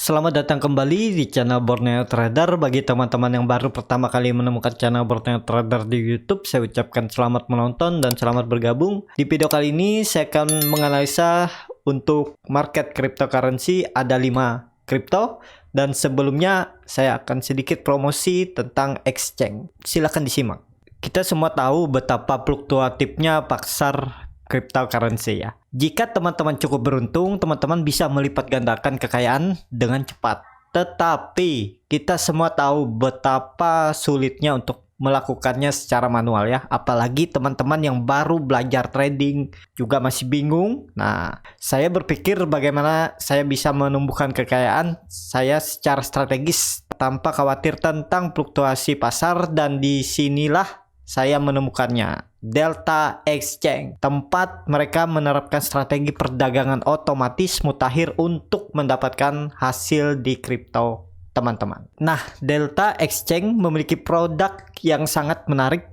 Selamat datang kembali di channel Borneo Trader. Bagi teman-teman yang baru pertama kali menemukan channel Borneo Trader di YouTube, saya ucapkan selamat menonton dan selamat bergabung. Di video kali ini saya akan menganalisa untuk market cryptocurrency. Ada 5 kripto dan sebelumnya saya akan sedikit promosi tentang exchange. Silahkan disimak. Kita semua tahu betapa fluktuatifnya pasar cryptocurrency ya. Jika teman-teman cukup beruntung, teman-teman bisa melipat gandakan kekayaan dengan cepat. Tetapi kita semua tahu betapa sulitnya untuk melakukannya secara manual ya. Apalagi teman-teman yang baru belajar trading juga masih bingung. Nah, saya berpikir bagaimana saya bisa menumbuhkan kekayaan saya secara strategis tanpa khawatir tentang fluktuasi pasar, dan disinilah saya menemukannya. Delta Exchange, tempat mereka menerapkan strategi perdagangan otomatis mutakhir untuk mendapatkan hasil di kripto teman-teman. Nah, Delta Exchange memiliki produk yang sangat menarik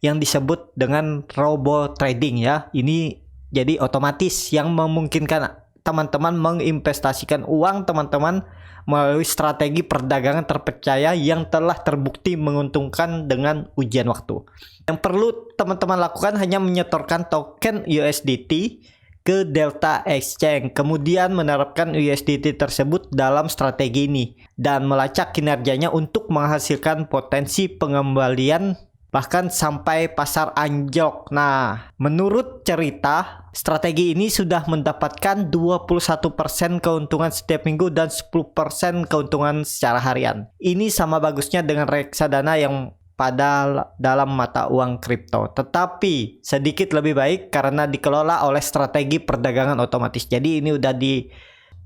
yang disebut dengan robo trading ya. Ini jadi otomatis yang memungkinkan teman-teman menginvestasikan uang teman-teman melalui strategi perdagangan terpercaya yang telah terbukti menguntungkan dengan ujian waktu. Yang perlu teman-teman lakukan hanya menyetorkan token USDT ke Delta Exchange, kemudian menerapkan USDT tersebut dalam strategi ini dan melacak kinerjanya untuk menghasilkan potensi pengembalian bahkan sampai pasar anjlok. Nah, menurut cerita, strategi ini sudah mendapatkan 21% keuntungan setiap minggu dan 10% keuntungan secara harian. Ini sama bagusnya dengan reksadana yang pada dalam mata uang kripto, tetapi sedikit lebih baik karena dikelola oleh strategi perdagangan otomatis. Jadi ini udah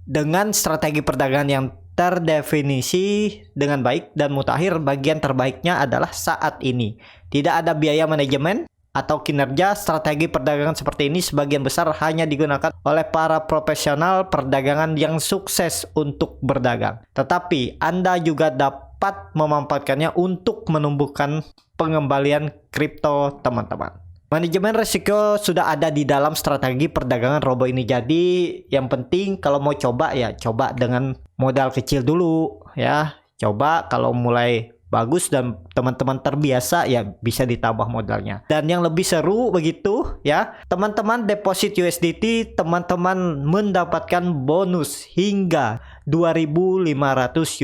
dengan strategi perdagangan yang terdefinisi dengan baik dan mutakhir. Bagian terbaiknya adalah saat ini tidak ada biaya manajemen atau kinerja. Strategi perdagangan seperti ini sebagian besar hanya digunakan oleh para profesional perdagangan yang sukses untuk berdagang. Tetapi Anda juga dapat memanfaatkannya untuk menumbuhkan pengembalian kripto teman-teman. Manajemen risiko sudah ada di dalam strategi perdagangan robo ini. Jadi yang penting kalau mau coba ya coba dengan modal kecil dulu ya. Coba kalau mulai bagus dan teman-teman terbiasa ya bisa ditambah modalnya. Dan yang lebih seru begitu ya, teman-teman deposit USDT, teman-teman mendapatkan bonus hingga 2.500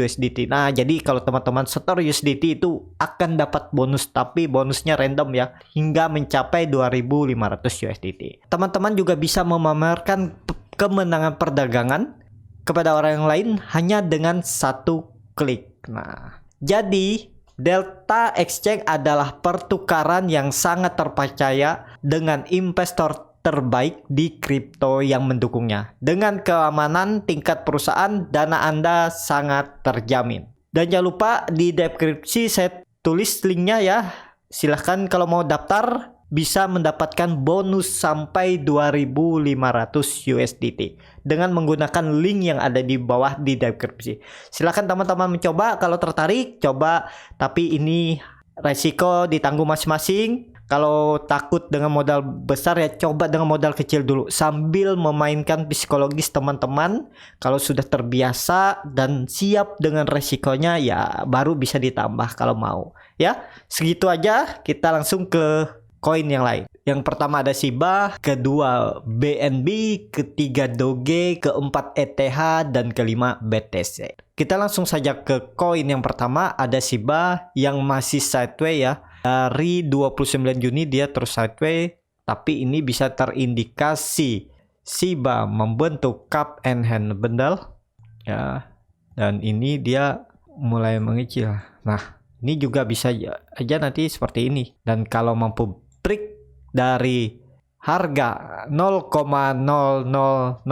USDT. Nah, jadi kalau teman-teman setor USDT itu akan dapat bonus, tapi bonusnya random ya, hingga mencapai 2.500 USDT. Teman-teman juga bisa memamerkan kemenangan perdagangan kepada orang yang lain hanya dengan satu klik. Nah, jadi Delta Exchange adalah pertukaran yang sangat terpercaya dengan investor terbaik di kripto yang mendukungnya. Dengan keamanan tingkat perusahaan, dana Anda sangat terjamin. Dan jangan lupa di deskripsi saya tulis linknya ya. Silahkan kalau mau daftar bisa mendapatkan bonus sampai 2.500 USDT dengan menggunakan link yang ada di bawah di deskripsi. Silahkan teman-teman mencoba kalau tertarik, coba. Tapi ini resiko ditanggung masing-masing. Kalau takut dengan modal besar ya coba dengan modal kecil dulu sambil memainkan psikologis teman-teman. Kalau sudah terbiasa dan siap dengan resikonya ya baru bisa ditambah kalau mau. Ya, segitu aja. Kita langsung ke koin yang lain. Yang pertama ada Shiba, kedua BNB, ketiga Doge, keempat ETH, dan kelima BTC. Kita langsung saja ke koin yang pertama, ada Shiba yang masih sideways ya. Dari 29 Juni dia terus sideways, tapi ini bisa terindikasi Shiba membentuk cup and handle ya. Dan ini dia mulai mengecil. Nah, ini juga bisa aja nanti seperti ini. Dan kalau mampu break dari harga 0,000091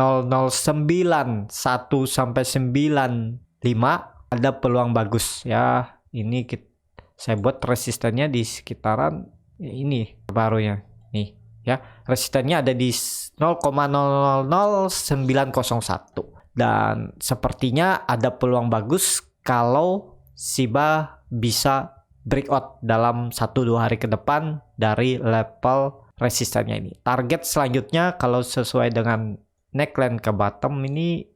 sampai 95 ada peluang bagus ya. Ini saya buat resistennya di sekitaran ini barunya nih ya. Resistennya ada di 0,000901 dan sepertinya ada peluang bagus kalau Shiba bisa breakout dalam 1-2 hari ke depan dari level resistennya ini. Target selanjutnya kalau sesuai dengan neckline ke bottom ini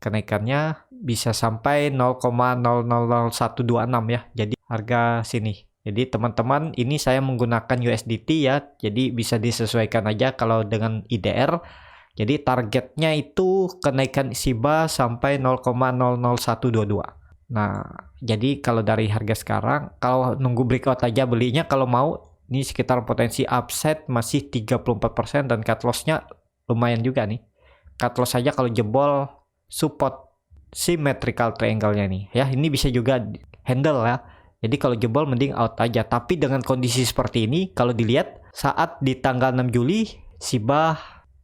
kenaikannya bisa sampai 0,000126 ya. Jadi harga sini. Jadi teman-teman, ini saya menggunakan USDT ya. Jadi bisa disesuaikan aja kalau dengan IDR. Jadi targetnya itu kenaikan Shiba sampai 0,00122. Nah, jadi kalau dari harga sekarang, kalau nunggu breakout aja belinya, kalau mau ini sekitar potensi upside masih 34% dan cut loss-nya lumayan juga nih. Cut loss saja kalau jebol support symmetrical triangle-nya nih. Ya, ini bisa juga handle ya. Jadi kalau jebol mending out aja. Tapi dengan kondisi seperti ini, kalau dilihat saat di tanggal 6 Juli, Shiba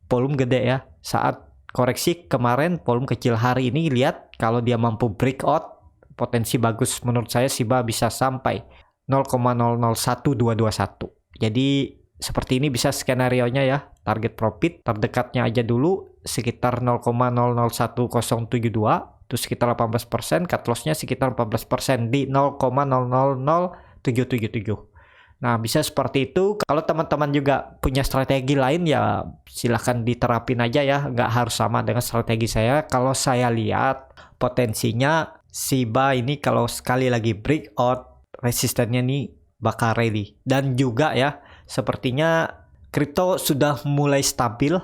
volume gede ya. Saat koreksi kemarin volume kecil, hari ini lihat kalau dia mampu breakout, potensi bagus menurut saya Shiba bisa sampai 0,001221. Jadi seperti ini bisa skenario-nya ya. Target profit terdekatnya aja dulu sekitar 0,001072, itu sekitar 18%, cut loss-nya sekitar 14% di 0,000777. Nah, bisa seperti itu. Kalau teman-teman juga punya strategi lain ya silahkan diterapin aja ya, nggak harus sama dengan strategi saya. Kalau saya lihat potensinya Shiba ini kalau sekali lagi breakout, resistennya nih bakal rally. Dan juga ya, sepertinya kripto sudah mulai stabil,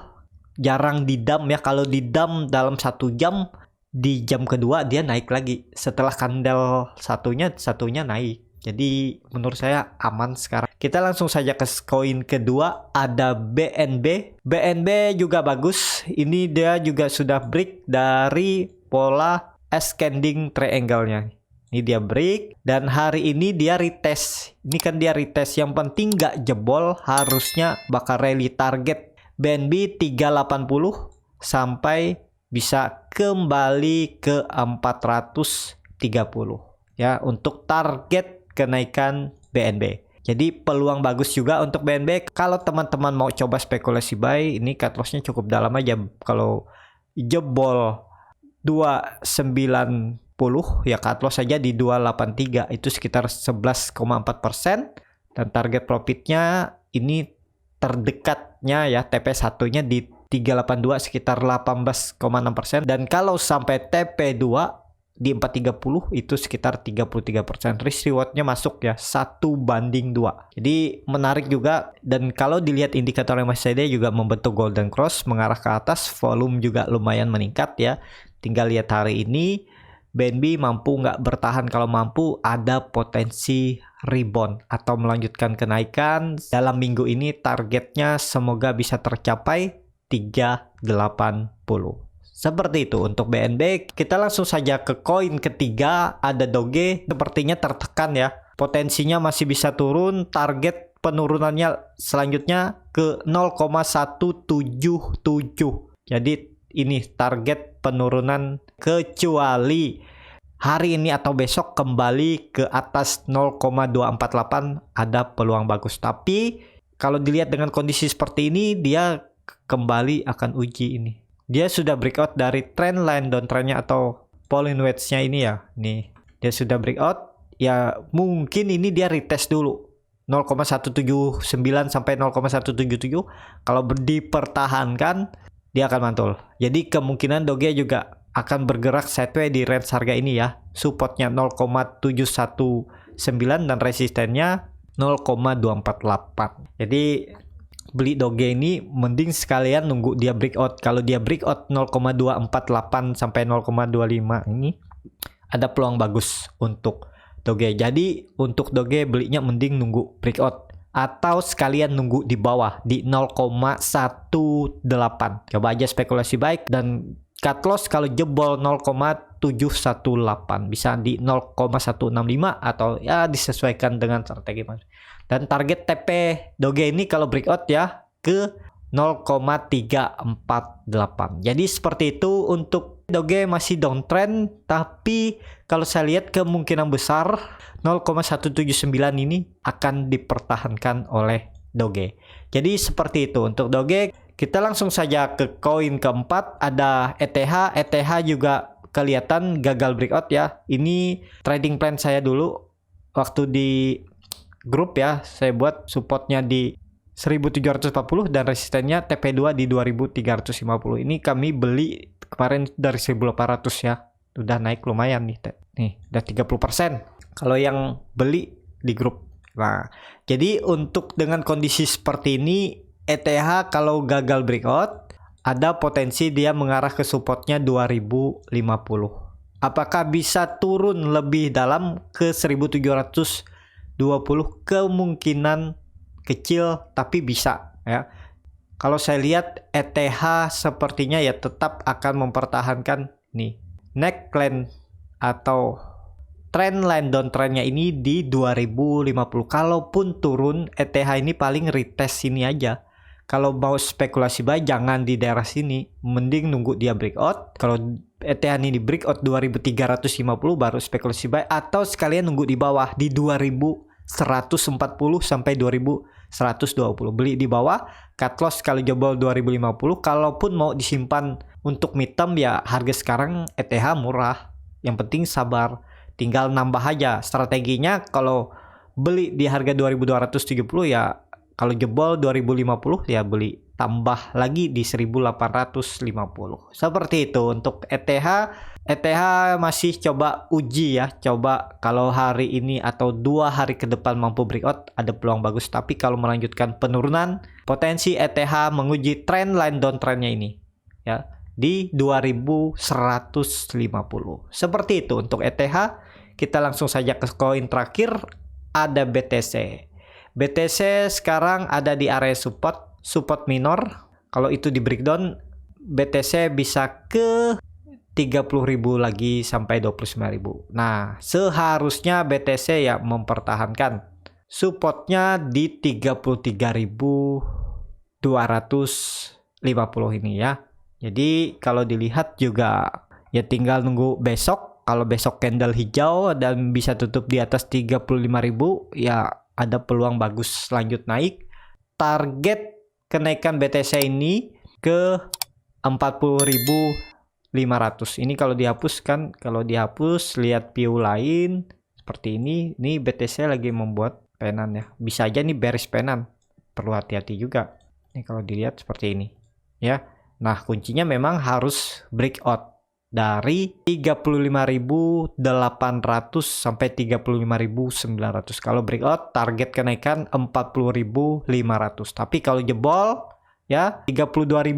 jarang didam ya. Kalau didam dalam 1 jam, di jam kedua dia naik lagi. Setelah candle satunya naik. Jadi menurut saya aman sekarang. Kita langsung saja ke koin kedua, ada BNB. BNB juga bagus. Ini dia juga sudah break dari pola ascending triangle-nya. Ini dia break dan hari ini dia retest. Ini kan dia retest, yang penting nggak jebol, harusnya bakal rally. Target BNB 380 sampai bisa kembali ke 430 ya untuk target kenaikan BNB. Jadi peluang bagus juga untuk BNB. Kalau teman-teman mau coba spekulasi buy, ini cut loss-nya cukup dalam aja. Kalau jebol 290 ya cut loss saja di 283, itu sekitar 11,4%, dan target profitnya ini terdekatnya ya TP1-nya di 382 sekitar 18,6%, dan kalau sampai TP2 di 430 itu sekitar 33%. Risk rewardnya masuk ya 1:2. Jadi menarik juga. Dan kalau dilihat indikator MACD juga membentuk golden cross mengarah ke atas, volume juga lumayan meningkat ya. Tinggal lihat hari ini BNB mampu nggak bertahan. Kalau mampu, ada potensi rebound atau melanjutkan kenaikan. Dalam minggu ini targetnya semoga bisa tercapai 380. Seperti itu untuk BNB. Kita langsung saja ke koin ketiga, ada Doge. Sepertinya tertekan ya. Potensinya masih bisa turun. Target penurunannya selanjutnya ke 0,177. Jadi ini target penurunan, kecuali hari ini atau besok kembali ke atas 0,248, ada peluang bagus. Tapi kalau dilihat dengan kondisi seperti ini, dia kembali akan uji ini. Dia sudah breakout dari trend line downtrendnya atau falling wedge-nya ini ya. Nih, dia sudah breakout. Ya mungkin ini dia retest dulu 0,179 sampai 0,177. Kalau dipertahankan, dia akan mantul. Jadi kemungkinan Doge juga akan bergerak sideways di range harga ini ya. Supportnya 0,719 dan resistennya 0,248. Jadi beli Doge ini mending sekalian nunggu dia breakout. Kalau dia breakout 0,248 sampai 0,25 ini ada peluang bagus untuk Doge. Jadi untuk Doge belinya mending nunggu breakout atau sekalian nunggu di bawah di 0,18. Coba aja spekulasi baik, dan cut loss kalau jebol 0,718 bisa di 0,165 atau ya disesuaikan dengan strategi. Dan target TP Doge ini kalau breakout ya ke 0,348. Jadi seperti itu untuk Doge. Masih downtrend, tapi kalau saya lihat kemungkinan besar 0,179 ini akan dipertahankan oleh Doge. Jadi seperti itu untuk Doge. Kita langsung saja ke koin keempat, ada ETH. ETH juga kelihatan gagal breakout ya. Ini trading plan saya dulu waktu di grup ya, saya buat supportnya di 1740 dan resistennya TP2 di 2350. Ini kami beli kemarin dari 1800 ya. udah naik lumayan nih. Nih, udah 30%. Kalau yang beli di grup. Nah, jadi untuk dengan kondisi seperti ini, ETH kalau gagal breakout, ada potensi dia mengarah ke supportnya 2050. Apakah bisa turun lebih dalam ke 1720? Kemungkinan kecil, tapi bisa ya. Kalau saya lihat ETH sepertinya ya tetap akan mempertahankan nih neckline atau trendline downtrendnya ini di 2050. Kalaupun turun, ETH ini paling retest sini aja. Kalau mau spekulasi buy jangan di daerah sini, mending nunggu dia breakout. Kalau ETH ini di breakout 2350 baru spekulasi buy, atau sekalian nunggu di bawah di 2140 sampai 2120. Beli di bawah, cut loss kalau jebol 2050. Kalaupun mau disimpan untuk mid term ya harga sekarang ETH murah. Yang penting sabar. Tinggal nambah aja strateginya. Kalau beli di harga 2270 ya, kalau jebol 2050 ya beli tambah lagi di 1850. Seperti itu untuk ETH. ETH masih coba uji ya. Coba kalau hari ini atau 2 hari ke depan mampu breakout, ada peluang bagus. Tapi kalau melanjutkan penurunan, potensi ETH menguji trendline downtrendnya ini ya di 2150. Seperti itu untuk ETH. Kita langsung saja ke koin terakhir, ada BTC. BTC sekarang ada di area support minor. Kalau itu di breakdown, BTC bisa ke 30.000 lagi sampai 29.000. Nah, seharusnya BTC ya mempertahankan supportnya di 33.250 ini ya. Jadi kalau dilihat juga ya tinggal nunggu besok. Kalau besok candle hijau dan bisa tutup di atas 35.000 ya ada peluang bagus lanjut naik. Target kenaikan BTC ini ke 40.500. Ini kalau dihapuskan, kalau dihapus lihat view lain seperti ini. Ini BTC lagi membuat penan ya. Bisa aja nih bearish penan. Perlu hati-hati juga. Ini kalau dilihat seperti ini ya. Nah, kuncinya memang harus breakout dari 35.800 sampai 35.900. Kalau breakout target kenaikan 40.500. Tapi kalau jebol ya 33.000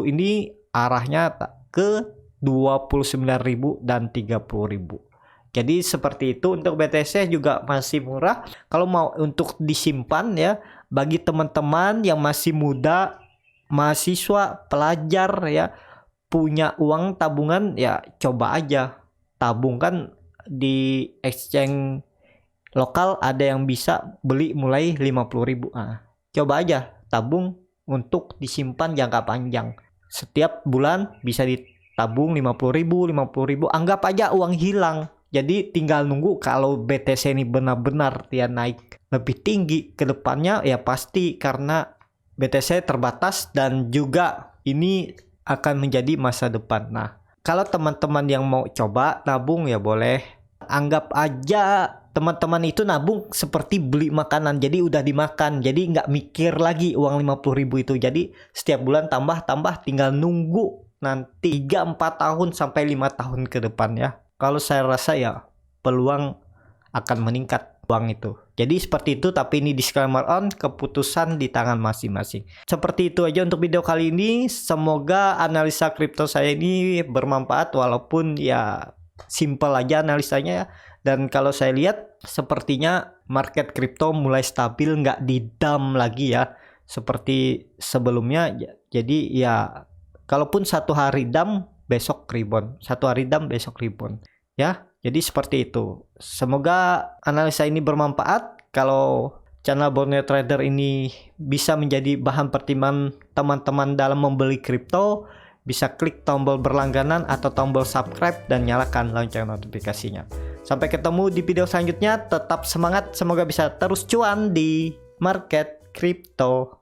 ini arahnya ke 29.000 dan 30.000. Jadi seperti itu untuk BTC juga masih murah. Kalau mau untuk disimpan ya bagi teman-teman yang masih muda, mahasiswa, pelajar ya, punya uang tabungan ya coba aja tabung kan di exchange lokal ada yang bisa beli mulai 50.000. Coba aja tabung untuk disimpan jangka panjang. Setiap bulan bisa ditabung 50.000, anggap aja uang hilang. Jadi tinggal nunggu kalau BTC ini benar-benar dia naik lebih tinggi ke depannya ya pasti, karena BTC terbatas dan juga ini akan menjadi masa depan. Nah, kalau teman-teman yang mau coba nabung ya boleh. Anggap aja teman-teman itu nabung seperti beli makanan. Jadi udah dimakan. Jadi nggak mikir lagi uang 50.000 itu. Jadi setiap bulan tambah tinggal nunggu nanti 3-4 tahun sampai 5 tahun ke depan ya. Kalau saya rasa ya peluang akan meningkat uang itu. Jadi seperti itu, tapi ini disclaimer on, keputusan di tangan masing-masing. Seperti itu aja untuk video kali ini. Semoga analisa kripto saya ini bermanfaat walaupun ya simple aja analisanya ya. Dan kalau saya lihat sepertinya market kripto mulai stabil, nggak didam lagi ya seperti sebelumnya. Jadi ya kalaupun satu hari dam besok rebound, satu hari dam besok rebound ya. Jadi seperti itu. Semoga analisa ini bermanfaat. Kalau channel Borneo Trader ini bisa menjadi bahan pertimbangan teman-teman dalam membeli kripto, bisa klik tombol berlangganan atau tombol subscribe dan nyalakan lonceng notifikasinya. Sampai ketemu di video selanjutnya. Tetap semangat. Semoga bisa terus cuan di market kripto.